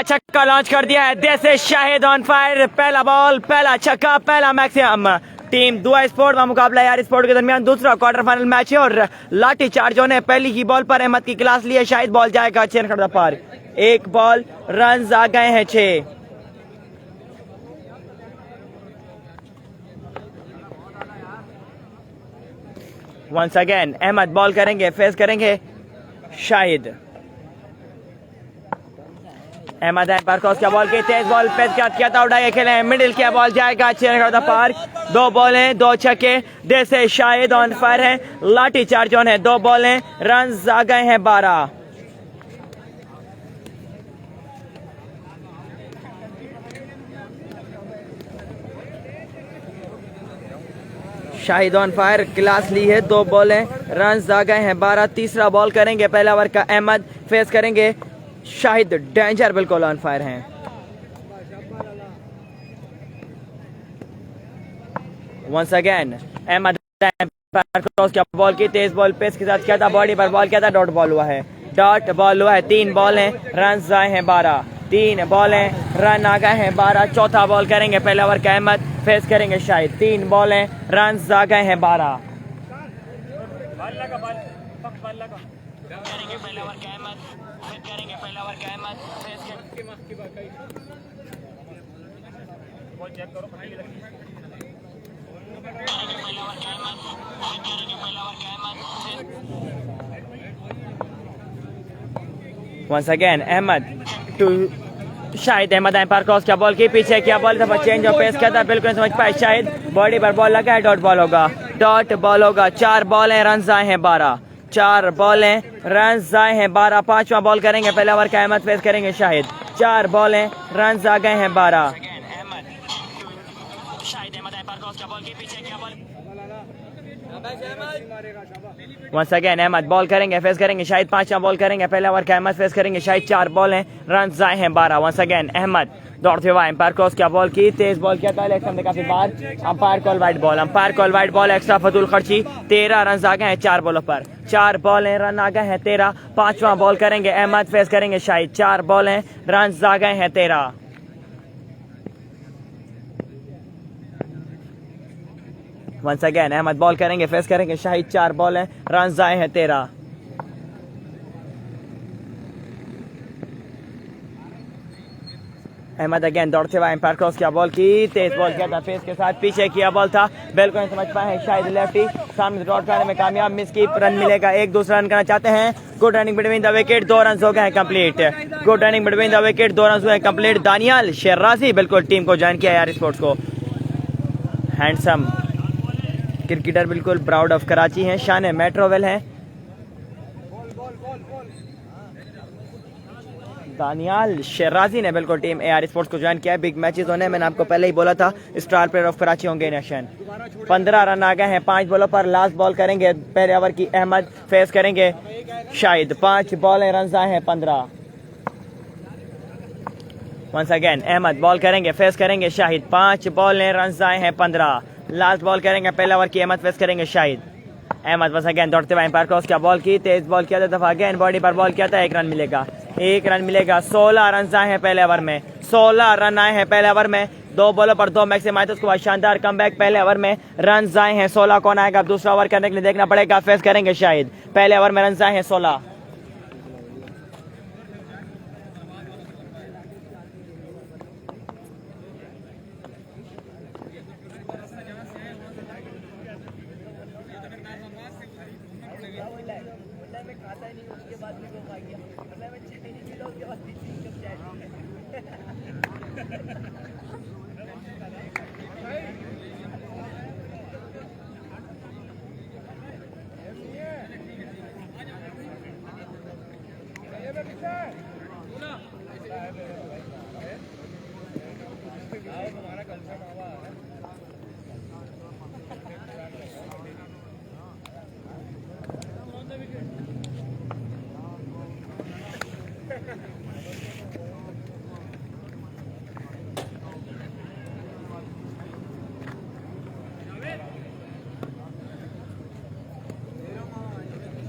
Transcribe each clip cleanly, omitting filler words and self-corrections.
छक्का लॉन्च कर दिया है। This is Shahid on fire. पहला बॉल, पहला छक्का, पहला मैक्सिमम। टीम दुआ स्पोर्ट का मुकाबला यार स्पोर्ट के दरमियान दूसरा क्वार्टर फाइनल मैच है और लाठी चार्ज होने पहली ही बॉल पर अहमद की क्लास ली है। शाहिद बॉल जाएगा 6 रन पार। एक बॉल, रन आ गए हैं 6। वंस अगेन अहमद बॉल करेंगे, फेस करेंगे शाहिद। अहमद पर क्रॉस किया, बॉल की तेज बॉल पे किया था, उड़ाइए खेले मिडिल किया, बॉल जाएगा 6 रन पार। 2 बॉलें 2 छक्के। जैसे शाहिद ऑन फायर है, लाठी चार्ज ऑन है। 2 बॉलें, रन आ गए हैं 12। शाहिद ऑन फायर, क्लास ली है। 2 बॉलें, रन आ गए हैं 12। तीसरा बॉल करेंगे पहला ओवर का अहमद, फेस करेंगे शाहिद। डेंजर बिल्कुल ऑन फायर हैं। वंस अगेन अहमद क्रॉस किया, बॉल की तेज बॉल पेस के साथ किया था, बॉडी पर बॉल किया था, डॉट बॉल हुआ है। डॉट बॉल हुआ है। 3 बॉल हैं, रन आए हैं 12। 3 बॉल हैं, रन आ गए हैं 12। चौथा बॉल करेंगे पहला ओवर का अहमद, फेस करेंगे शाहिद। 3 बॉल हैं, रन आ गए हैं 12। Once again Ahmed to Shahid. Ahmed umpire cross किया, बॉल की पीछे किया, बॉल दफा चेंज और पेस किया था, बिल्कुल समझ पाए शाहिद। बॉडी पर बॉल लगा है, डॉट बॉल होगा। डॉट बॉल होगा। 4 बॉल हैं, रन आए हैं 12। 4 बॉल हैं, रन आए हैं 12। 5वां बॉल करेंगे पहला ओवर का अहमद, फेस करेंगे शाहिद। 4 बॉल हैं, रन आ गए हैं 12। वंस अगेन अहमद बॉल करेंगे, फेस करेंगे शाहिद। 5वां बॉल करेंगे पहला ओवर का अहमद, फेस करेंगे शाहिद। 4 बॉल हैं, रन आए हैं 12। वंस अगेन अहमद दौड़ते हुए एम्पायर क्रॉस किया, बॉल की तेज बॉल किया था, लेग हमने काफी बार। Umpire call wide ball, umpire call wide ball. Extra फतुल खर्ची। 13 रन आ गए हैं 4 बॉलों पर। 4 बॉल हैं, रन आ गए हैं 13। 5वां बॉल करेंगे अहमद, फेस करेंगे शाहिद। 4 बॉल हैं, रन आ गए हैं 13। वंस अगेन अहमद बॉल करेंगे, फेस करेंगे शाहिद। 4 बॉल हैं, रन आए हैं 13। अहमद अगेन दौड़ते हुए एम्पायर क्रॉस किया, बॉल की तेज बॉल किया था, फेस के साथ पीछे किया बॉल था, बिल्कुल समझ पाए शाहिद। लेफ्टी सामने डॉट करने में कामयाब, मिस की, रन मिलेगा। 1 दूसरा रन करना चाहते हैं। Good running between the wicket. 2 run हो गए हैं complete. Good running between the wicket, 2 run हुए कंप्लीट। दानियाल शेराजी बिल्कुल टीम को ज्वाइन किया यार स्पोर्ट्स को। हैंडसम क्रिकेटर, बिल्कुल प्राउड ऑफ कराची हैं, शान मेट्रोवेल हैं। दानियाल शेराजी ने बिल्कुल टीम एआर स्पोर्ट्स को ज्वाइन किया है। बिग मैचेस होने, मैंने आपको पहले ही बोला था स्टार प्लेयर ऑफ कराची होंगे नेशन। 15 रन आ गए हैं 5 बॉलों पर। लास्ट बॉल करेंगे पहले ओवर की अहमद, फेस करेंगे शाहिद। 5 बॉल हैं, रन आए हैं 15। वंस अगेन अहमद बॉल करेंगे, फेस करेंगे शाहिद। 5 बॉल हैं, रन आए हैं 15। लास्ट बॉल करेंगे पहले ओवर की अहमद, फेस करेंगे शाहिद। अहमद बस अगेन दौड़ते हुए एम्पायर क्रॉस किया, बॉल की तेज बॉल किया था, दफा अगेन बॉडी पर बॉल किया था। 1 रन मिलेगा, 1 रन मिलेगा। 16 रन आए हैं पहले ओवर में। 16 रन आए हैं पहले ओवर में। 2 बॉलों पर 2 मैक्सिमम आए थे, उसके बाद शानदार कमबैक। पहले ओवर में रन आए हैं 16। कौन आएगा अब दूसरा ओवर करने के लिए, देखना पड़ेगा। फेस करेंगे शाहिद। पहले ओवर में रन आए हैं 16।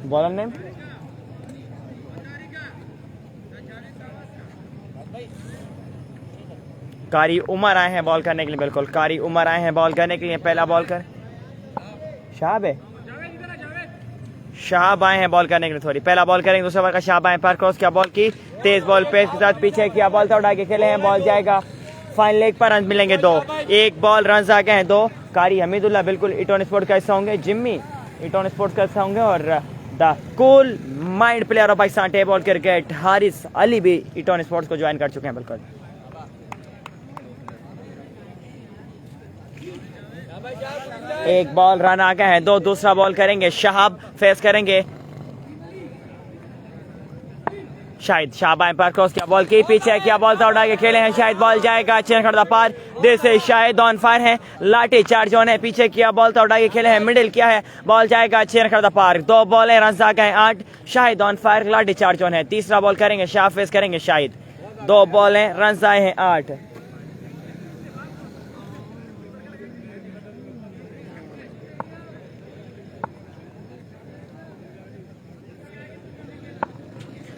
बॉलर नेम कारी उमर आए हैं बॉल करने के लिए, बिल्कुल कारी उमर आए हैं बॉल करने के लिए। पहला बॉल कर शाहब है, शाहब आए हैं बॉल करने के लिए थोड़ी। पहला बॉल करेंगे, दूसरा बॉल का शाहब आए पर क्रॉस किया बॉल की, तेज बॉल पेस के साथ पीछे किया, बॉल था उठा के खेले हैं, बॉल जाएगा फाइनल लेग पर। रन मिलेंगे 2, एक बॉल रन आ गए हैं 2। कारी हमीदुल्लाह बिल्कुल इटॉन स्पोर्ट का हिस्सा होंगे, जिम्मी इटॉन स्पोर्ट्स का हिस्सा होंगे और the cool mind player of बाइसांटे बॉल क्रिकेट हारिस अली भी इटॉन स्पोर्ट्स को ज्वाइन कर चुके हैं। बिल्कुल एक बॉल रन आ गए हैं 2, दूसरा बॉल करेंगे शहाब, फेस करेंगे शाहिद। शाहब आए पर क्रॉस किया बॉल की, पीछे किया, बॉल था उठा के खेले हैं शाहिद, बॉल जाएगा चेन खड़ा पार दे से शाहिद ऑन फायर है, लाठी चार्ज ऑन है, पीछे किया, बॉल था उठा के खेले हैं, मिडिल किया है, बॉल जाएगा चेन खड़ा पार। 2 बॉल है, रन आ गए 8, शाहिद ऑन फायर, लाठी चार्ज ऑन है। तीसरा बॉल करेंगे शाह, फेस करेंगे शाहिद। 2 बॉल है, रन आए हैं 8।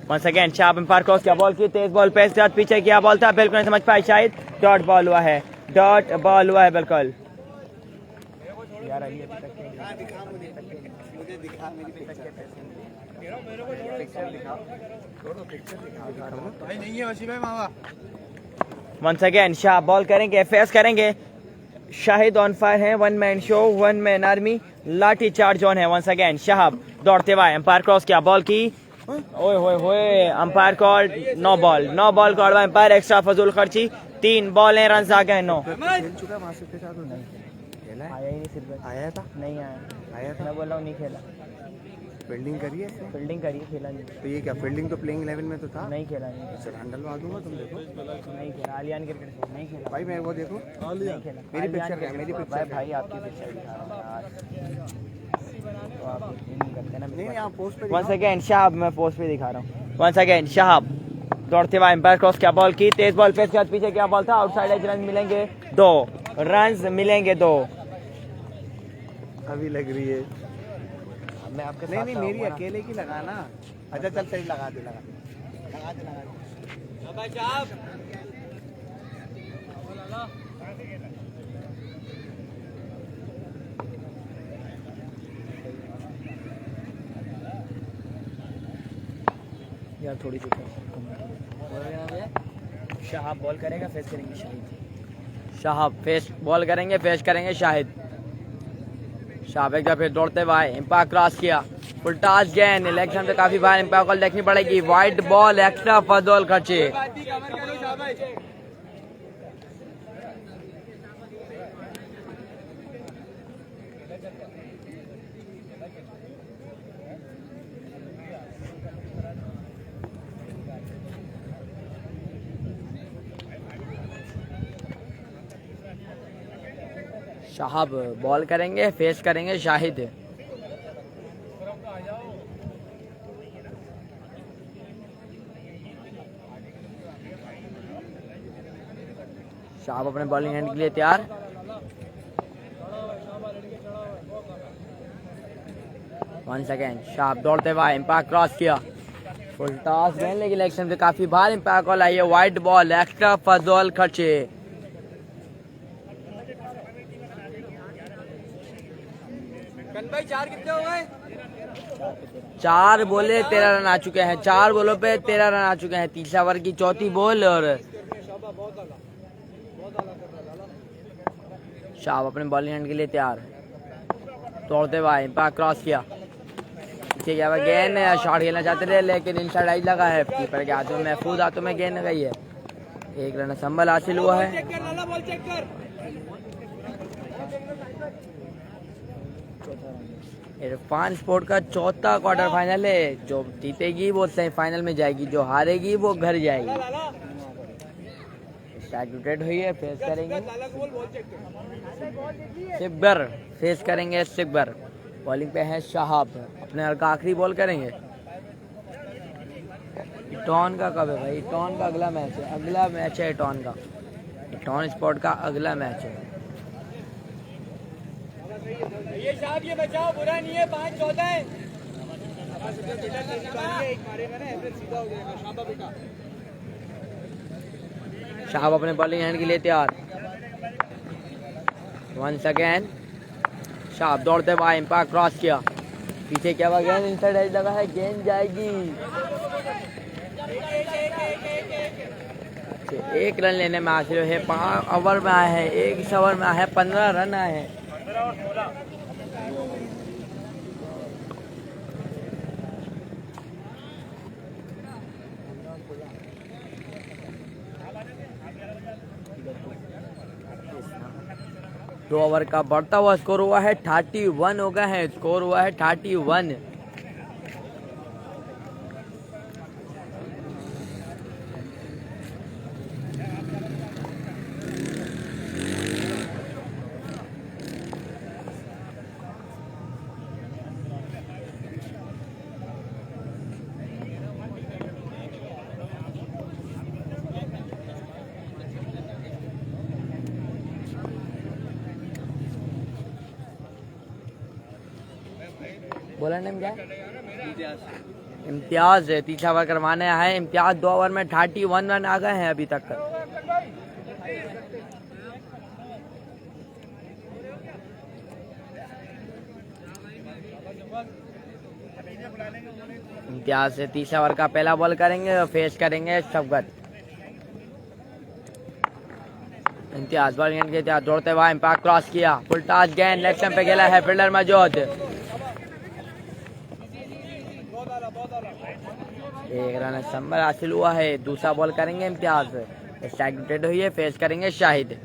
Once again Shahab umpire cross किया बॉल की, तेज बॉल पेस के साथ पीछे किया, बॉल था बिल्कुल नहीं समझ पाए शायद, डॉट बॉल हुआ है, डॉट बॉल हुआ है बिल्कुल। Once again शाहब बॉल करेंगे, फेस करेंगे शाहिद ऑन फायर है, 1 मैन शो 1 मैन आर्मी, लाठी चार्ज ऑन है। Once again शाहब दौड़ते हुए एम्पायर क्रॉस किया बॉल की, ओए होए होए, umpire call no ball, no ball call by umpire, extra फजूल खर्ची। 3 बॉल हैं, रन आ गए 9। खेल चुका मासूद के साथ, नहीं खेला, आया ही नहीं, सिर्फ आया था, नहीं आया, आया था। मैं बोल रहा हूँ नहीं खेला, फील्डिंग करी है इसने? फील्डिंग करी, खेला नहीं, तो ये क्या फील्डिंग तो प्लेइंग 11 में तो था। नहीं खेला, नहीं सर हैंडल लगा दूंगा, तुम देखो। नहीं खेला, आलियान क्रिकेट नहीं खेला भाई मैं वो देखो, नहीं खेला, मेरी पिक्चर क्या है, मेरी पिक्चर भाई आपकी पिक्चर दिखा रहा हूँ यार, तो आप नहीं करते ना। नहीं आप पोस्ट पे वंस अगेन शाहब, मैं पोस्ट पे दिखा रहा हूँ। वंस अगेन शाहब दौड़ते हुए एम्पायर क्रॉस किया बॉल की, तेज बॉल पे साथ पीछे क्या, बॉल था आउटसाइड एज, रन मिलेंगे 2, रन मिलेंगे 2। अभी लग रही है, मैं आपके नहीं नहीं मेरी अकेले की लगाना। अच्छा चल सही लगा दे, लगा दे। यार थोड़ी सी शाहब बॉल करेगा, फेस करेंगे शाहिद। शाहब फेस बॉल करेंगे, फेस करेंगे शाहिद। शाहब एक फिर दौड़ते हुए एम्पायर क्रॉस किया, फुल टॉस गेंद, इलेक्शन पे काफी बार एम्पायर कॉल देखनी पड़ेगी, वाइड बॉल, एक्स्ट्रा फजूल खर्चे। शाहब बॉल करेंगे, फेस करेंगे शाहिद। शाहब अपने बॉलिंग एंड के लिए तैयार। वन सेकेंड शाहब दौड़ते हुए एम्पायर क्रॉस किया, फुल टॉस गेंद, लेकिन इलेक्शन पे काफी बार एम्पायर कॉल आई है, वाइड बॉल, एक्स्ट्रा फजूल खर्चे। भाई 4 कितने हो गए? 4 बोले 13 रन आ चुके हैं, 4 बोलों पे 13 रन आ चुके हैं। तीसरा ओवर की चौथी बॉल और शाहब अपने बॉलिंग एंड के लिए तैयार। तोड़ते हुए एम्पायर क्रॉस किया, ठीक है गेंद शॉट खेलना चाहते थे लेकिन इनसाइड आइज लगा है, कीपर के हाथों में, महफूज हाथों में गेंद गई है। 1 रन संभल हासिल हुआ है। इरफान स्पोर्ट का चौथा क्वार्टर फाइनल है, जो जीतेगी वो सेमीफाइनल में जाएगी, जो हारेगी वो घर जाएगी। स्ट्राइक हुई है, फेस करेंगे सिकबर, फेस करेंगे सिकबर। बॉलिंग पे है शाहब, अपने हर का आखिरी बॉल करेंगे। टॉन का कब है भाई? टॉन का अगला मैच है, अगला मैच है टॉन का, टॉन स्पोर्ट का अगला मैच है। ये साहब ये बचाओ, बुरा नहीं है, 5-14 है। शाहब अपने बॉलिंग हैंड के लिए तैयार। वंस अगेन शाहब दौड़ते हुए एम्पायर क्रॉस किया, पीछे क्या हुआ, गेंद इनसाइड एज लगा है, गेंद जाएगी। एक रन लेने में हासिल है, 5 ओवर में आए हैं, 1 ओवर में आए हैं, 15 रन आए हैं। दो ओवर का बढ़ता हुआ स्कोर हुआ है 31 हो गया है, स्कोर हुआ है 31। बोला नेम क्या है? इम्तियाज है, तीसरा ओवर करवाने है इम्तियाज। 2 ओवर में 31 रन आ गए हैं अभी तक। इम्तियाज से तीसरा ओवर का पहला बॉल करेंगे और फेस करेंगे शफकत। इम्तियाज बॉलिंग के तैयार, दौड़ते हुए एम्पायर क्रॉस किया, फुल टॉस गेंद लेग स्टंप पे खेला है, फील्डर मौजूद। 1 रन संभल हासिल हुआ है। दूसरा बॉल करेंगे इम्तियाज, स्ट्राइक रोटेट हुई है, फेस करेंगे शाहिद।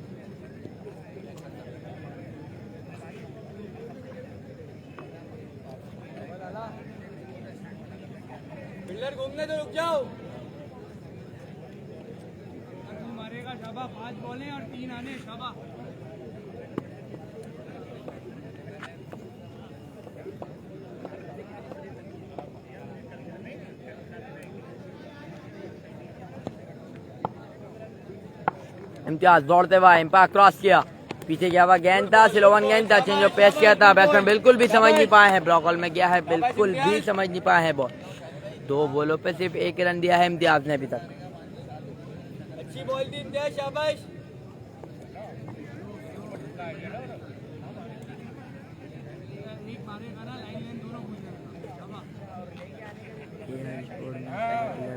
घूमने तो रुक जाओ। मारेगा शाबा, 5 बॉलें और 3 आने शाबा। इम्तियाज दौड़ते हुए एम्पायर क्रॉस किया, पीछे गया हुआ गेंद था, स्लोवन गेंद था, चेंज ऑफ पेस किया था, बैट्समैन बिल्कुल भी समझ नहीं पाए हैं, ब्लॉक हॉल में गया है, बिल्कुल भी समझ नहीं पाए हैं बॉल। 2 बॉलों पे सिर्फ 1 रन दिया है इम्तियाज ने अभी तक। अच्छी बॉल दी इम्तियाज, शाबाश। एक मारेगा ना, लाइन लाइन दोनों घूम जाएगा शाबा।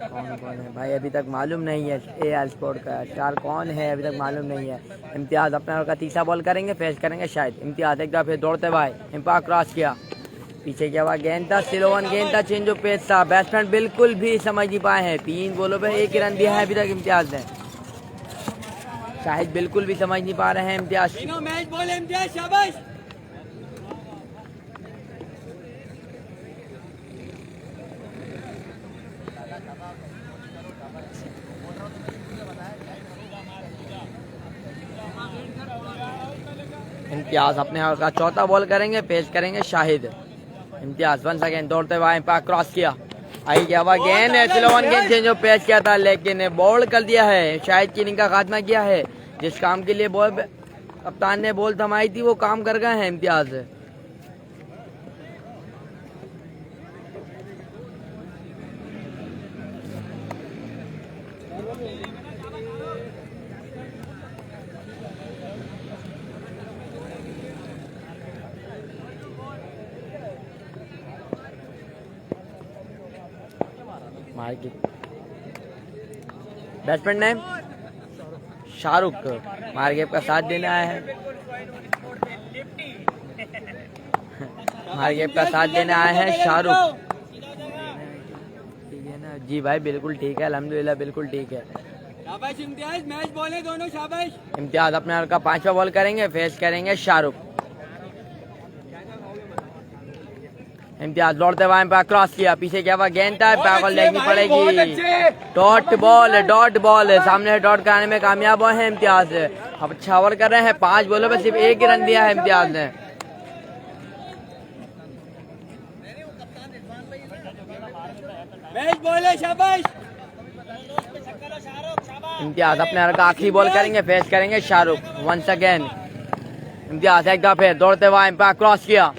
कौन है भाई अभी तक मालूम नहीं है, एआर स्पोर्ट का स्टार कौन है अभी तक मालूम नहीं है। इम्तियाज अपने ओवर का तीसरा बॉल करेंगे, फेस करेंगे शायद। इम्तियाज एक दफा फिर दौड़ते हुए एम्पायर क्रॉस किया, पीछे क्या हुआ गेंद था, स्लोवन गेंद था, चेंज ऑफ पेस था, बैट्समैन बिल्कुल भी समझ नहीं पाए हैं। 3 बॉलों पे 1 रन दिया है अभी तक इम्तियाज ने। शाहिद बिल्कुल भी समझ नहीं पा रहे हैं इम्तियाज। तीनों मैच बॉल इम्तियाज, शाबाश। इम्तियाज अपने ओवर का चौथा बॉल करेंगे, पेश करेंगे शाहिद। इम्तियाज वंस अगेन दौड़ते हुए एम्पायर क्रॉस किया, आई क्या हुआ गेंद है, स्लोवन गेंद चेंज ऑफ पेस किया था, लेकिन बॉल कर दिया है। शाहिद की इनिंग का खात्मा किया है। जिस काम के लिए बॉल कप्तान ने बॉल थमाई थी वो काम कर गए हैं इम्तियाज। बैट्समैन नेम शाहरुख, मार्गेप का साथ देने आए हैं। मार्गेप का साथ देने आए हैं शाहरुख। ठीक है ना जी भाई, बिल्कुल ठीक है, अल्हम्दुलिल्लाह बिल्कुल ठीक है। शाबाश इम्तियाज, मैच बॉल है दोनों, शाबाश। इम्तियाज अपने ओवर का 5वां बॉल करेंगे, फेस करेंगे शाहरुख। इम्तियाज दौड़ते हुए एम्पायर क्रॉस किया, पीछे क्या हुआ गेंद था, एम्पायर को लेनी पड़ेगी। डॉट बॉल सामने डॉट कराने में कामयाब हुए हैं इम्तियाज। अब अच्छा ओवर कर रहे हैं, 5 बॉलों पे सिर्फ 1 रन दिया है इम्तियाज ने। मैच बॉल है, शाबाश। इम्तियाज अपने ओवर का आखिरी बॉल करेंगे, फेस करेंगे शाहरुख। वंस अगेन इम्तियाज एक दफा फिर दौड़ते हुए एम्पायर क्रॉस किया,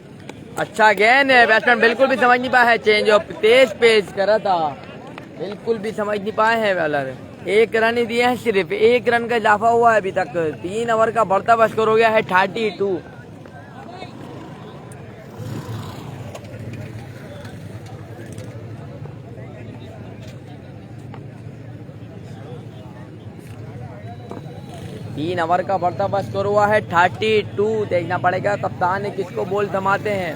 अच्छा गेंद है, बैट्समैन बिल्कुल भी समझ नहीं पाया है, चेंज ऑफ तेज पेस करा था, बिल्कुल भी समझ नहीं पाए हैं बॉलर। एक रन ही दिए हैं, सिर्फ एक रन का इजाफा हुआ है अभी तक। 3 ओवर का बढ़ता हुआ स्कोर हो गया है 32। तीन ओवर का बढ़ता हुआ स्कोर हुआ है 32। देखना पड़ेगा कप्तान ने किसको बॉल थमाते हैं।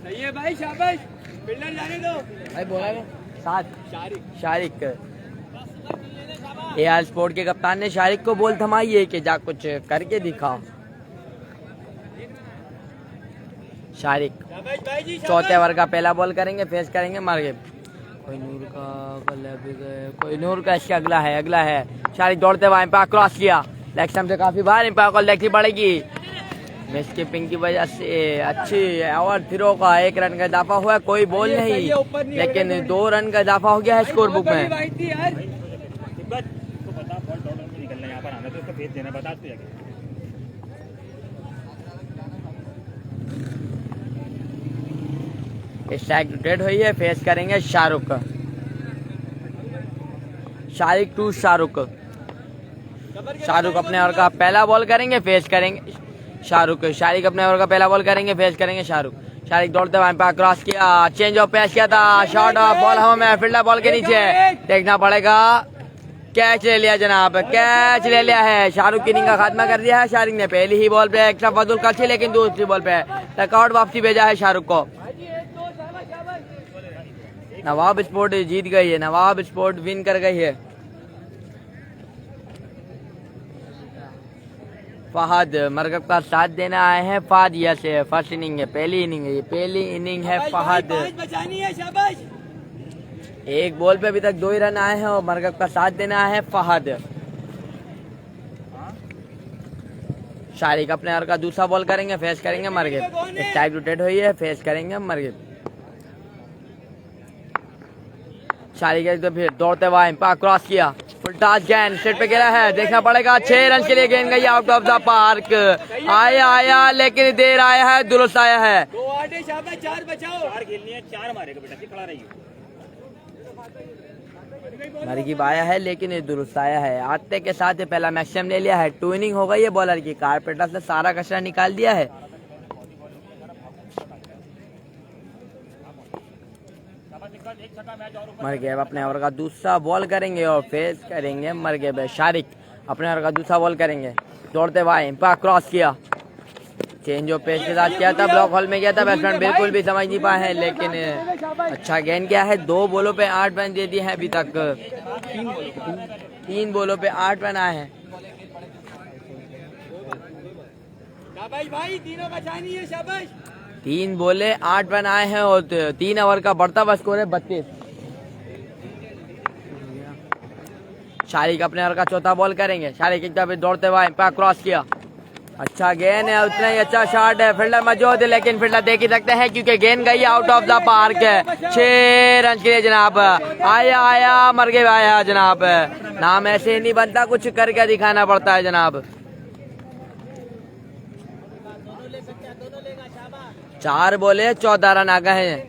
सही है भाई, शाबाश, फील्डर जाने दो। भाई बोला है साथ शारिक एआर स्पोर्ट के कप्तान ने शारिक को बॉल थमाई है कि जा कुछ करके दिखा। शारिक शाबाश भाई जी, चौथे ओवर का पहला बॉल करेंगे, फेस करेंगे मार्गे। कोई नूर का कोई नूर का इसका अगला है। शारिक दौड़ते हुए एम्पायर क्रॉस किया, लेग स्टंप से काफी बार एम्पायर को देखनी पड़ेगी। मिस कीपिंग की वजह से अच्छी ओवर थ्रो का 1 रन का इजाफा हुआ है। कोई बॉल नहीं, लेकिन 2 रन का इजाफा हो गया है स्कोर बुक में। स्ट्राइक रोटेट हुई है, फेस करेंगे शाहरुख। शारिक टू शाहरुख अपने ओवर का पहला बॉल करेंगे, फेस करेंगे शाहरुख। शारिक अपने ओवर का पहला बॉल करेंगे, फेस करेंगे शाहरुख। शारिक दौड़ते हुए एम्पायर क्रॉस किया, चेंज ऑफ पेस किया था, शॉर्ट ऑफ बॉल हवा में, फील्डर बॉल के नीचे। देखना पड़ेगा, कैच ले लिया जनाब, कैच ले लिया है। शाहरुख की इनिंग का खात्मा कर दिया है शारिक ने। पहली ही बॉल पे एक्स्ट्रा फजूल खर्ची, लेकिन दूसरी बॉल पे टकआउट वापसी भेजा है शाहरुख को। नवाब स्पोर्ट जीत गई है, नवाब स्पोर्ट विन कर गई है। फहद मरकब का साथ देना आए हैं। फहद यस है, फर्स्ट इनिंग है, पहली इनिंग है, ये पहली इनिंग है। फहद बचानी है, शाबाश। एक बॉल पे अभी तक 2 ही रन आए हैं और मरकब का साथ देना है फहद। शारिक अपने ओवर का दूसरा बॉल करेंगे, फेस करेंगे मरगब। स्ट्राइक रोटेट हुई है, फेस करेंगे मरगब। शारिक तो फिर दौड़ते हुए एम्पायर क्रॉस किया, फुल टॉस गेंद स्ट्रेट पे गिरा है। देखना पड़ेगा, 6 रन के लिए गेंद गई आउट ऑफ द पार्क। आया लेकिन देर आया है, दुरुस्त आया है। 2 आटे, शाबाश, 4 बचाओ। 4 खेलनी है, 4 मारेगा बेटा, खड़ा रही मरगिब आया है लेकिन ये दुरुस्त आया है। आते के साथ ये पहला मैक्सिमम ले लिया है। 2 इनिंग हो गई है बॉलर की, कारपेटर से सारा कचरा निकाल दिया है। मरगेब अपने ओवर का दूसरा बॉल करेंगे और फेस करेंगे मरगेब। शारिक अपने ओवर का दूसरा बॉल करेंगे, दौड़ते हुए एम्पायर क्रॉस किया, चेंज ऑफ पेस के साथ किया था, ब्लॉक हॉल में गया था। बैट्समैन बिल्कुल भी समझ नहीं पाए हैं, लेकिन अच्छा गेंद किया है। 2 बॉलों पे 8 रन दे दिए हैं अभी तक। 3 बॉलों पे 8 रन आए हैं। शाबाश भाई, तीनों बचानी है, शाबाश। 3 बॉले 8 रन आए हैं और 3 ओवर का बढ़ता हुआ स्कोर है 32। शारिक अपने ओवर का चौथा बॉल करेंगे। शारिक एक दफे दौड़ते हुए एम्पायर क्रॉस किया, अच्छा गेंद है, उतना ही अच्छा शॉट है। फील्डर मौजूद है, लेकिन फील्डर देख ही सकते हैं क्योंकि गेंद गई आउट ऑफ द पार्क है। 6 रन के लिए जनाब। आया मरगे आया जनाब। नाम ऐसे ही नहीं बनता, कुछ करके दिखाना पड़ता है जनाब। 4 बॉले 14 रन आ गए हैं।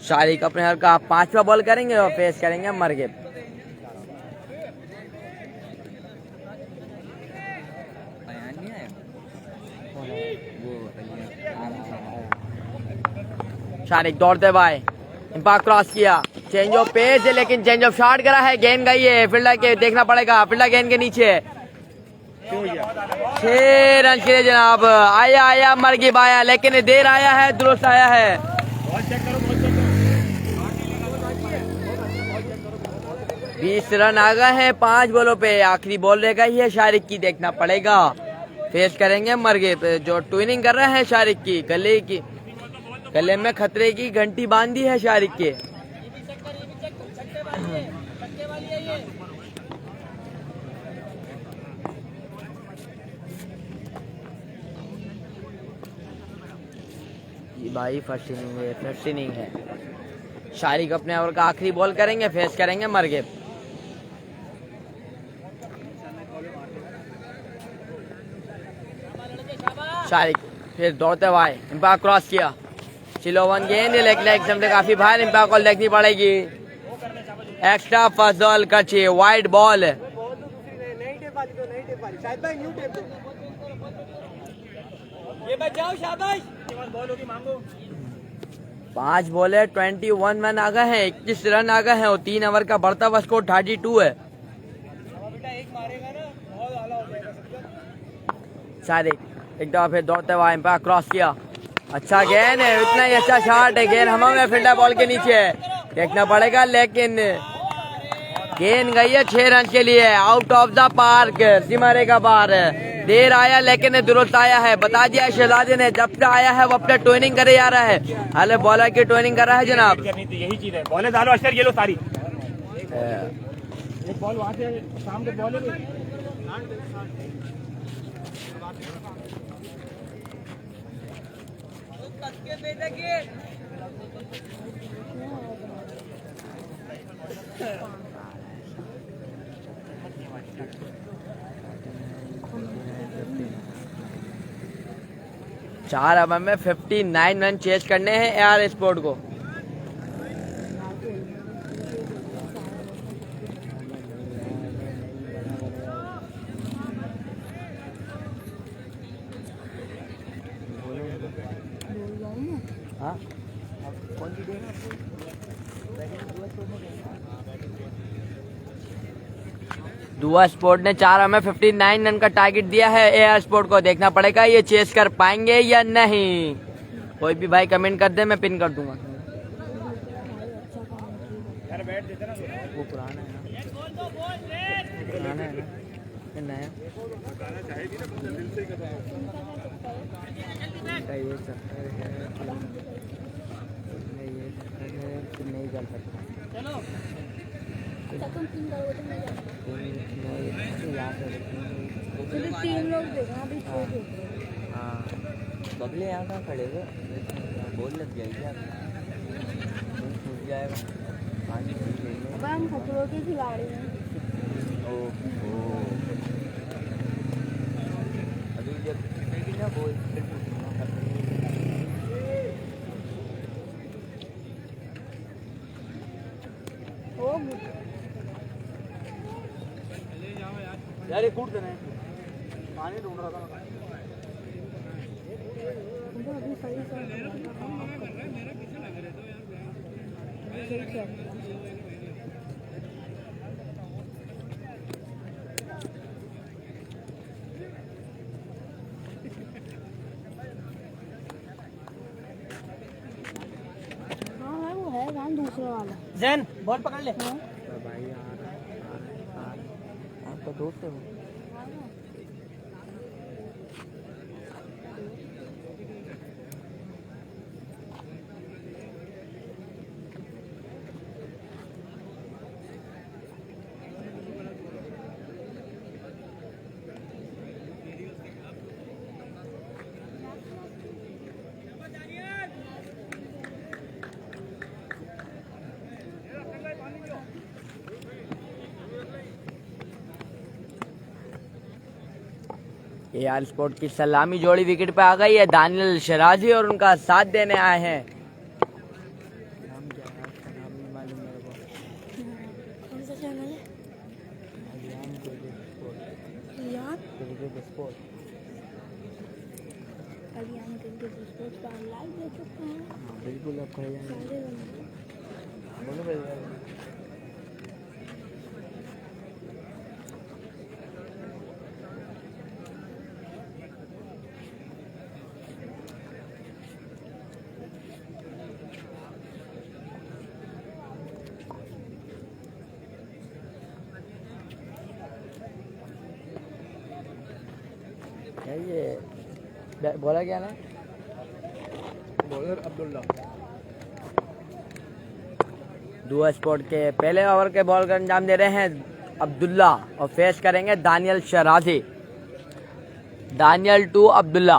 शारिक अपने ओवर का 5वां बॉल करेंगे और फेस करेंगे मरगे। शारिक दौड़ते हुए एम्पायर क्रॉस किया, चेंज ऑफ पेस है लेकिन चेंज ऑफ शॉट करा है, गेंद गई है। फील्डर के देखना पड़ेगा, फील्डर गेंद के नीचे। 6 रन के लिए जनाब। आया मरगिब आया, लेकिन देर आया है, दुरुस्त आया है। 20 रन आ गए हैं 5 बॉलों पे। आखिरी बॉल रह गई है शारिक की, देखना पड़ेगा। फेस करेंगे मरगिब, जो ट्विनिंग कर रहे हैं शारिक की। गले में खतरे की घंटी बांधी है शारिक के। भाई फर्स्ट इनिंग है। शारिक अपने ओवर का आखिरी बॉल करेंगे, फेस करेंगे मरगिब। शारिक फिर दौड़ते हुए इम्पा क्रॉस किया, स्लो वन गेंद, लेकिन एकदम से काफी बाहर, इम्पा को देखनी पड़ेगी। एक्स्ट्रा फजल कची, वाइड बॉल। ये बचाओ, शाबाश। बॉल होगी, मांगो। 5 बॉले 21 रन आ गए हैं, 21 रन आ गए हैं और 3 ओवर का बढ़ता हुआ स्कोर 32 है। शारिक एक दफा फिर दौड़ते हुए एम्पायर क्रॉस किया, अच्छा गेंद है, इतना ही अच्छा शॉट है, गेंद हवा में फील्डर बॉल के नीचे है, देखना पड़ेगा, लेकिन गेंद गई है 6 रन के लिए, आउट ऑफ द पार्क, सीमा रेखा पार। देर आया लेकिन दुरुस्त आया है, बता दिया शहजादे ने, जब से आया है वो अपना ट्रेनिंग करे जा रहा है, हाल बॉलर की ट्रेनिंग कर रहा है जनाब। यही चीज है, बॉलें डालो अशर, ये लो सारी। एक बॉल वहां से सामने बॉल है। 4 ओवर में 59 रन चेज करने हैं एआर स्पोर्ट को। दुआ स्पोर्ट ने 4 ओवर में 59 रन का टारगेट दिया है एआर स्पोर्ट को, देखना पड़ेगा ये चेस कर पाएंगे या नहीं। कोई भी भाई कमेंट कर दे, मैं पिन कर दूंगा। वो पुराना है ना, पुराना है ना, नया ये चक्कर है, नहीं कर सकता। तीन लोग देखा अभी। हाँ बगले यहाँ कहाँ खड़े हो, बोल लग जाएगी, छूट जाएगा। अब हम खतरों के खिलाड़ी हैं। अभी जब छूटेगी ना बोल, यार ये कूट देना है, पानी ढूंढ रहा था। अभी सही हाँ है, वो है गान दूसरा वाला। जैन बॉल पकड़ ले। भाई आपका दोस्त है वो। एआर स्पोर्ट की सलामी जोड़ी विकेट पे आ गई है, दानियल शराजी और उनका साथ देने आए हैं। नाम क्या है उसका, नाम नहीं मालूम मेरे को। कौन सा चैनल है? Cricket sport. Kalyan cricket sports पर लाइव देख सकते हैं। हाँ बिल्कुल, अब खड़े जाएंगे। सारे बंदे। बोलो भैया। ये बोला क्या ना, बॉलर अब्दुल्ला। दुआ स्पोर्ट के पहले ओवर के बॉल का अंजाम दे रहे हैं अब्दुल्ला और फेस करेंगे दानियल शराजी। दानियल टू अब्दुल्ला।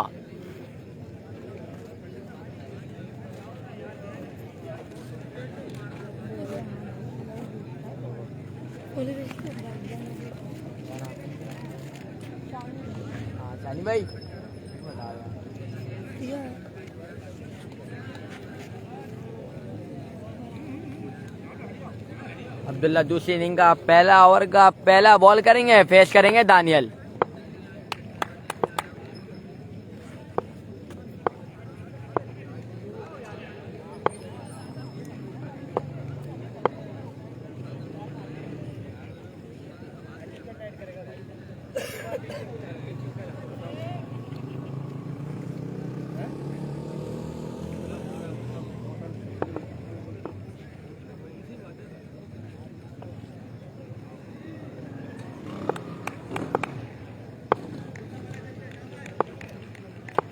शानी भाई अब्दुल्ला दूसरी इनिंग का पहला ओवर का पहला बॉल करेंगे, फेस करेंगे दानियल।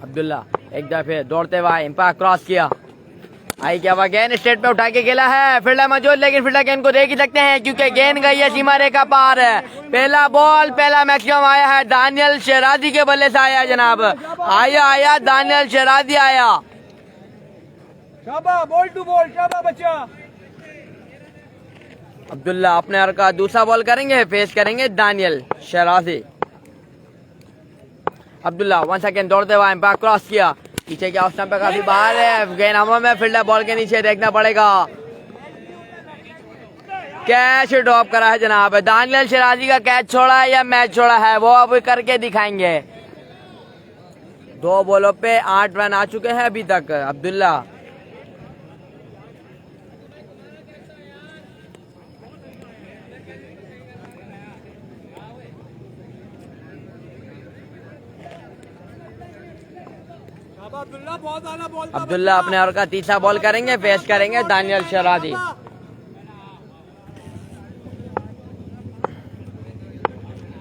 अब्दुल्ला एक दफे दौड़ते हुए इम्पैक्ट क्रॉस किया, आई क्या हुआ, गेंद स्टेट पे उठा के खेला है, फील्डर मौजूद, लेकिन फील्डर गेंद को देख ही सकते हैं क्योंकि गेंद गई है सीमा रेखा पार। पहला बॉल पहला मैक्सिमम आया है, दानियल शराजी के बल्ले से आया जनाब, आया दानियल शराजी आया। शाबाश, बॉल टू बॉल, शाबाश बच्चा। अब्दुल्ला अपने ओवर का दूसरा बॉल करेंगे, फेस करेंगे दानियल शराजी। अब्दुल्ला वन सेकेंड दौड़ते हुए एम्पायर क्रॉस किया, पीछे के ऑफ स्टंप पे काफी बाहर है, गेंद हवा में, फील्डर बॉल के नीचे, देखना पड़ेगा। कैच ड्रॉप करा है जनाब, दानियल शराजी का कैच छोड़ा है या मैच छोड़ा है वो अब करके दिखाएंगे। 2 बॉलों पे 8 रन आ चुके हैं अभी तक। अब्दुल्ला अब्दुल्ला अपने ओवर का तीसरा बॉल करेंगे, फेस करेंगे दानियल शराजी।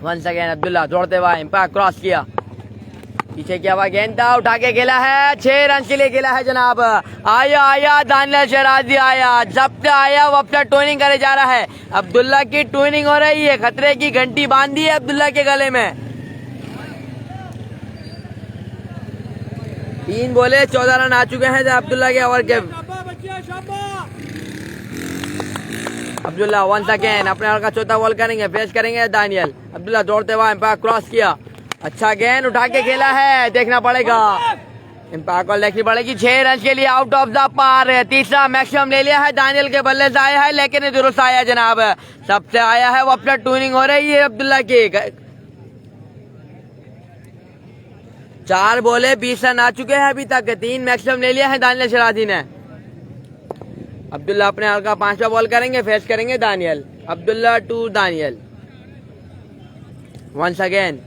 वंस अगेन अब्दुल्ला दौड़ते हुए इम्पैक्ट क्रॉस किया, पीछे क्या हुआ, गेंद था, उठा के खेला है, 6 रन के लिए खेला है जनाब। आया दानियल शराजी आया, जब से आया वो अपना ट्यूनिंग करे जा रहा है। अब्दुल्ला की ट्यूनिंग हो रही है, खतरे की घंटी बांधी है अब्दुल्ला के गले में। 3 बोले 14 रन आ चुके हैं अब्दुल्ला के ओवर के। अब्दुल्ला वन सेकेंड अपने ओवर का चौथा बॉल करेंगे, फेस करेंगे दानियल। अब्दुल्ला दौड़ते हुए एम्पायर क्रॉस किया, अच्छा गेंद उठा के खेला है, देखना पड़ेगा, एम्पायर को देखनी पड़ेगी। 6 रन के लिए आउट ऑफ द पार, तीसरा मैक्सिमम ले लिया है, दानियल के बल्ले से आया है लेकिन दुरुस्त आया जनाब, सबसे आया है वो अपना ट्यूनिंग हो रही है अब्दुल्ला की। 4 बोले 20 रन आ चुके हैं अभी तक, 3 मैक्सिमम ले लिया है दानियल शराजी ने। अब्दुल्ला अपने ओवर का 5वां बॉल करेंगे, फेस करेंगे Daniyal. Abdullah to Daniyal, once again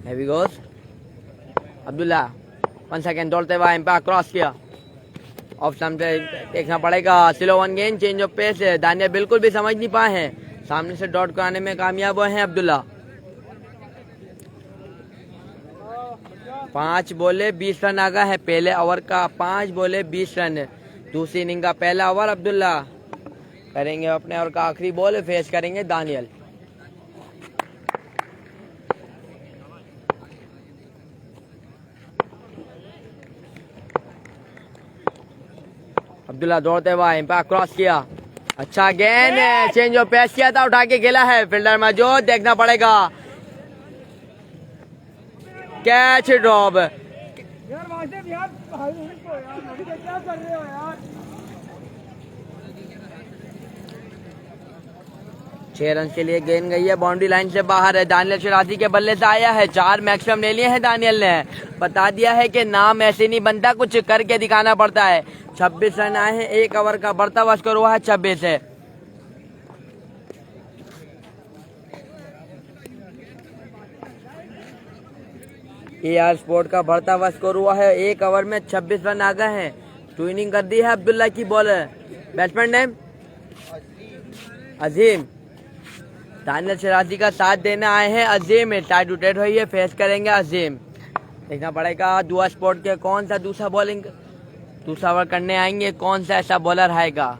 heavy goes. Abdullah one second दौड़ते हुए एम्पायर क्रॉस किया, ऑफ स्टंप से देखना पड़ेगा, स्लो वन गेंद, चेंज ऑफ पेस। दानियल बिल्कुल भी समझ नहीं पाए हैं, सामने से डॉट को आने में कामयाब हुए हैं अब्दुल्ला। 5 बोले 20 रन आ गया है पहले ओवर का, 5 बोले 20 रन। दूसरी इनिंग का पहला ओवर अब्दुल्ला करेंगे अपने ओवर का आखिरी बॉल, फेस करेंगे दानियल। अब्दुल्ला दौड़ते हुए एम्पायर क्रॉस किया, अच्छा गेंद, चेंज ऑफ पेस किया था, उठा के खेला है, फील्डर मौजूद, देखना पड़ेगा, कैच ड्रॉप। यार वासिफ यार, क्या कर रहे हो यार। 6 रन के लिए गेंद गई है, बाउंड्री लाइन से बाहर है, दानियल शराजी के बल्ले से आया है, 4 मैक्सिमम ले लिए हैं दानियल ने। बता दिया है कि नाम ऐसे नहीं बनता, कुछ करके दिखाना पड़ता है। 26 रन आए हैं, 1 ओवर का बढ़ता हुआ स्कोर हुआ है 26 है। AR स्पोर्ट का बढ़ता हुआ स्कोर हुआ है, 1 ओवर में 26 रन आ गए हैं। ट्विनिंग कर दी है अब्दुल्ला की बॉलर, बैट्समैन नेम अजीम, दानियल शराजी का साथ देने आए हैं अजीम, टाइट उटेट हुई है, फेस करेंगे अजीम। देखना पड़ेगा दुआ स्पोर्ट के कौन सा दूसरा ओवर करने आएंगे, कौन सा ऐसा बॉलर आएगा।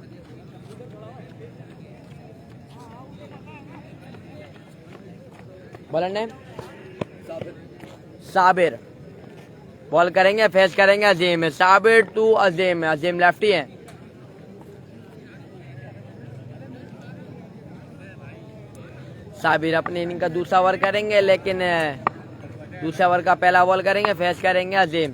बॉलर नेम साबिर, बॉल करेंगे, फेस करेंगे अजीम। साबिर टू अजीम, अजीम लेफ्टी है। साबिर अपनी इनिंग का दूसरा ओवर करेंगे, लेकिन दूसरे ओवर का पहला बॉल करेंगे, फेस करेंगे अजीम।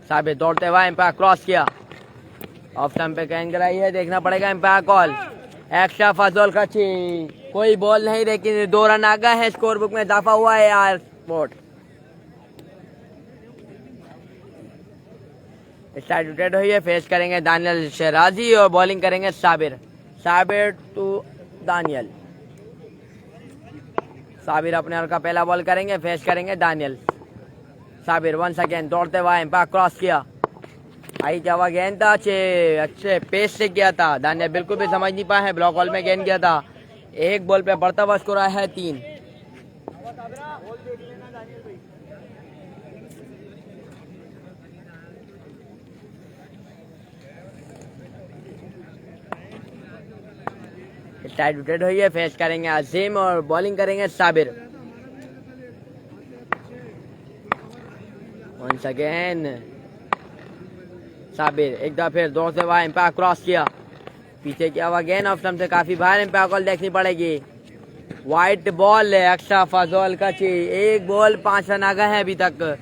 साबिर दौड़ते हुए एम्पायर क्रॉस किया, ऑफ स्टंप पे कैन कराई है, देखना पड़ेगा एम्पायर कॉल। एक्स्ट्रा फजल खची, कोई बॉल नहीं, लेकिन 2 रन आ गए हैं, स्कोर बुक में इजाफा हुआ है यार स्पोर्ट। स्टार्ट रोटेट हुई है, फेस करेंगे दानियल शहराजी और बॉलिंग करेंगे साबिर टू दानियल। साबिर अपने ओवर का पहला बॉल करेंगे, फेस करेंगे दानियल। साबिर वंस अगेन दौड़ते हुए एम्पायर क्रॉस किया, आई जावा गेंद था, अच्छे पेस से किया था, दानियल बिल्कुल भी समझ नहीं पाए हैं, ब्लॉक बॉल में गेंद किया था। एक बॉल पे बढ़ता हुआ स्कोर है 3। स्टाइल रोटेट हुई है, फेस करेंगे अजीम और बॉलिंग करेंगे साबिर। वंस अगेन साबिर एक दफा फिर दौड़ते हुआ एम्पायर क्रॉस किया, पीछे किया हुआ गेंद ऑफ स्टंप से काफी बाहर, एम्पायर कॉल देखनी पड़ेगी। व्हाइट बॉल है, अक्शा फजल का ची, 1 बॉल 5 रन आ गए हैं अभी तक।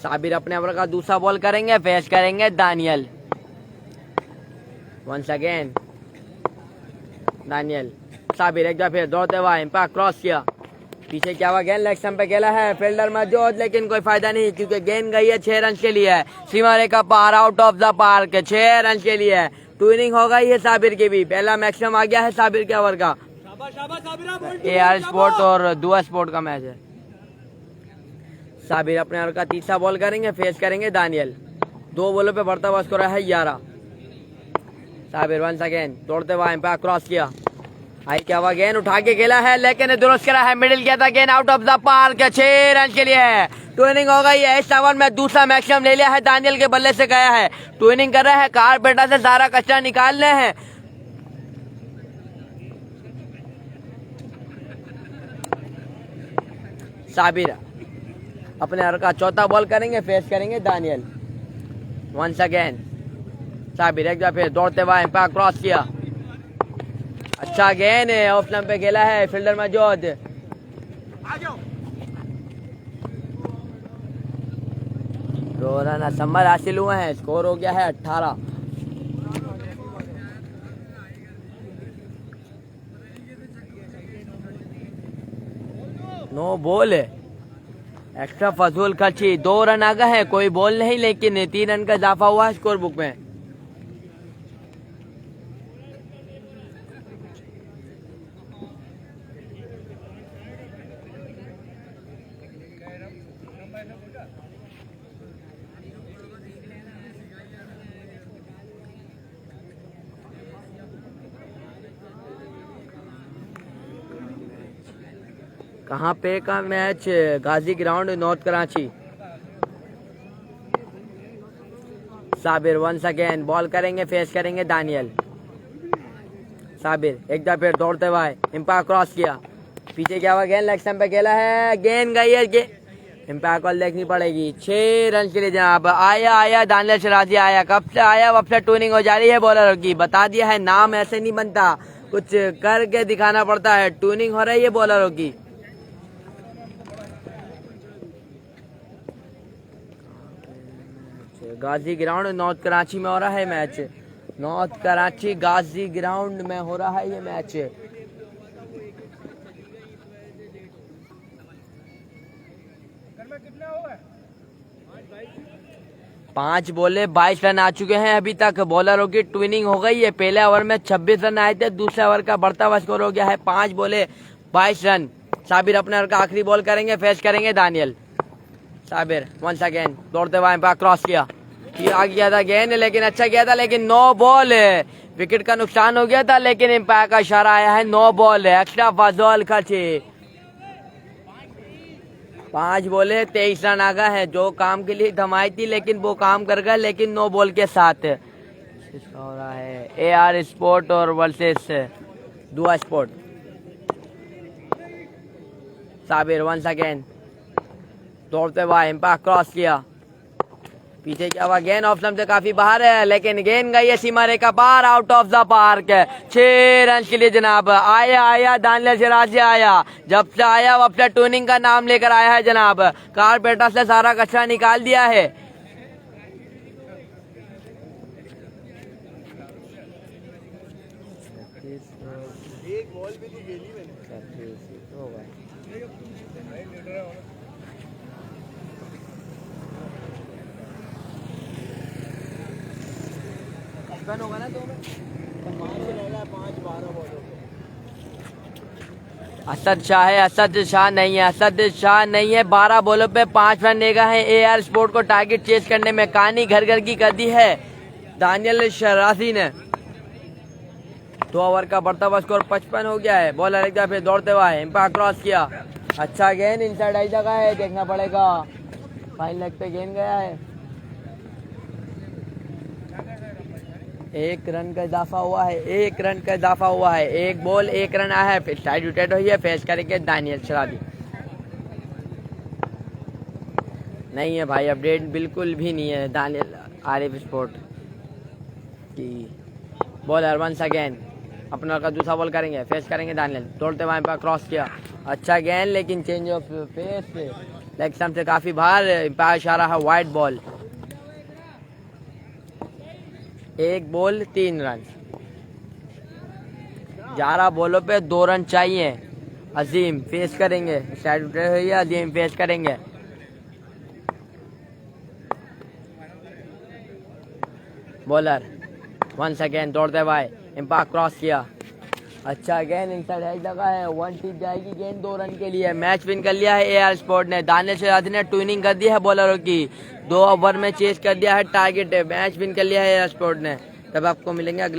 साबिर अपने ओवर का दूसरा बॉल करेंगे, फेस करेंगे दानियल। वंस अगेन दानियल, साबिर एक दफा फिर दौड़ते हुआ एम्पायर क्रॉस किया, पीछे क्या हुआ गेंद लेग स्टंप पे खेला है, फील्डर मौजूद, लेकिन कोई फायदा नहीं क्योंकि गेंद गई है 6 रन के लिए। सीमा रेखा पार, out of the park, 6 run के लिए। 2 इनिंग हो गई है साबिर की भी, पहला मैक्सिमम आ गया है साबिर के ओवर का। AR स्पोर्ट और दुआ स्पोर्ट का मैच है। साबिर अपने ओवर का तीसरा बॉल करेंगे, फेस करेंगे दानियल। 2 बॉलों पे बढ़ता हुआ स्कोर है 11। साबिर वंस अगेन दौड़ते हुए एम्पायर क्रॉस किया, आई क्या हुआ गेंद उठा के खेला है, लेकिन दुरुस्त करा है, मिडिल किया था, गेंद out of the park, 6 run के लिए है। 2 इनिंग हो गई है, इस ओवर में दूसरा मैक्सिमम ले लिया है, दानियल के बल्ले से गया है। 2 इनिंग कर रहे हैं, कारपेटा से सारा कचरा निकालने हैं। साबिर अपने ओवर का चौथा बॉल करेंगे, फेस करेंगे दानियल। वंस अगेन साबिर एक बार फिर दौड़ते हुए एम्पायर क्रॉस किया, अच्छा गेंद है, ऑफ स्टंप पे खेला है, फील्डर मौजूद। रन संभल हासिल हुए हैं, स्कोर हो गया है 18। नो बॉल है, एक्स्ट्रा फजूल खर्ची, 2 रन आ गए हैं, कोई बॉल नहीं, लेकिन 3 रन का इजाफा हुआ है स्कोर बुक में। कहाँ पे का match? Ghazi ground, north Karachi. Sabir once again ball करेंगे, फेस करेंगे दानियल। साबिर एक दफा फिर दौड़ते हुए एम्पायर क्रॉस किया, पीछे क्या हुआ गेंद लेग स्टंप पे खेला है, गेंद गई है, एम्पायर कॉल देखनी पड़ेगी। 6 रन के लिए जनाब। आया दानियल शराजी आया, कब से आया, अब से ट्यूनिंग हो जा रही है बॉलर की, बता दिया है, नाम ऐसे नहीं बनता, कुछ करके दिखाना पड़ता है। ट्यूनिंग हो रही है बॉलरों की। गाजी ग्राउंड नॉर्थ कराची में हो रहा है मैच, नॉर्थ कराची गाजी ग्राउंड में हो रहा है ये मैच। 5 बॉले 22 रन आ चुके हैं अभी तक, बॉलरों की ट्विनिंग हो गई है। पहले ओवर में 26 रन आए थे, दूसरे ओवर का बढ़ता हुआ स्कोर हो गया है 5 बॉले 22 रन। साबिर अपने ओवर का आखिरी बॉल करेंगे, फेस करेंगे दानियल। साबिर वंस अगेन दौड़ते हुए क्रॉस किया, आ गया था गेंद, लेकिन अच्छा किया था, लेकिन 9 बॉल है, विकेट का नुकसान हो गया था, लेकिन एम्पायर का इशारा आया है 9 बॉल है, एक्स्ट्रा फजल खर्ची। 5 बोले 23 रन आ गए हैं। जो काम के लिए धमाई थी लेकिन वो काम कर गए, लेकिन 9 बॉल के साथ हो रहा है AR स्पोर्ट और वर्सेस दुआ स्पोर्ट। साबिर वंस अगेन दौड़ते हुआ एम्पायर क्रॉस किया, पीछे क्या हुआ, गेंद ऑफ स्टंप से काफी बाहर है, लेकिन गेंद गई है सीमा रेखा पार, out of the park. 6 run के लिए जनाब। आया दानियल सिराज आया, जब से आया वब से ट्यूनिंग का नाम लेकर आया है जनाब। कारपेटा से सारा कचरा निकाल दिया है। एक बॉल भी नहीं खेली मैंने। होगा ना तो असद शाह है, असद शाह नहीं है, असद शाह नहीं है। 12 बॉलों पे 5 रन लेगा है। AR स्पोर्ट को टारगेट चेस करने में कहानी घर घर की कर दी है दानियल शराजी ने। 2 ओवर का बढ़ता हुआ स्कोर 55 हो गया है। बॉलर एक दफे दौड़ते हुआ है, एम्पायर क्रॉस किया, अच्छा गेंद इनसाइड आई जगह है, देखना पड़ेगा। फाइन लेग पे गेंद गया है। 1 रन का इजाफा हुआ है, 1 रन का इजाफा हुआ है। 1 बॉल 1 रन आया है। फिर साइड विकेट हुई है, फेस करेंगे दानियल शराजी। नहीं है भाई, अपडेट बिल्कुल भी नहीं है दानियल आरिफ स्पोर्ट की। बॉलर वंस अगेन अपना का दूसरा बॉल करेंगे, फेस करेंगे दानियल, दौड़ते वहां पर क्रॉस किया, अच्छा गेंद लेकिन change of face leg stump से काफी बाहर। एम्पायर इशारा है वाइड बॉल। 1 ball 3 run. 11 बॉलों पे 2 रन चाहिए। अजीम फेस करेंगे, साइड उठे हुई है, अजीम फेस करेंगे। बॉलर वंस अगेन दौड़ते हुए एम्पायर क्रॉस किया, अच्छा गेंद इनसाइड एज लगा है, 1 टीप जाएगी गेंद 2 रन के लिए। मैच विन कर लिया है AR स्पोर्ट ने। दानियल शराजी ने ट्यूनिंग कर दी है बॉलरों की, 2 ओवर में चेस कर दिया है टारगेट। मैच विन कर लिया है AR स्पोर्ट ने। तब आपको मिलेंगे अगले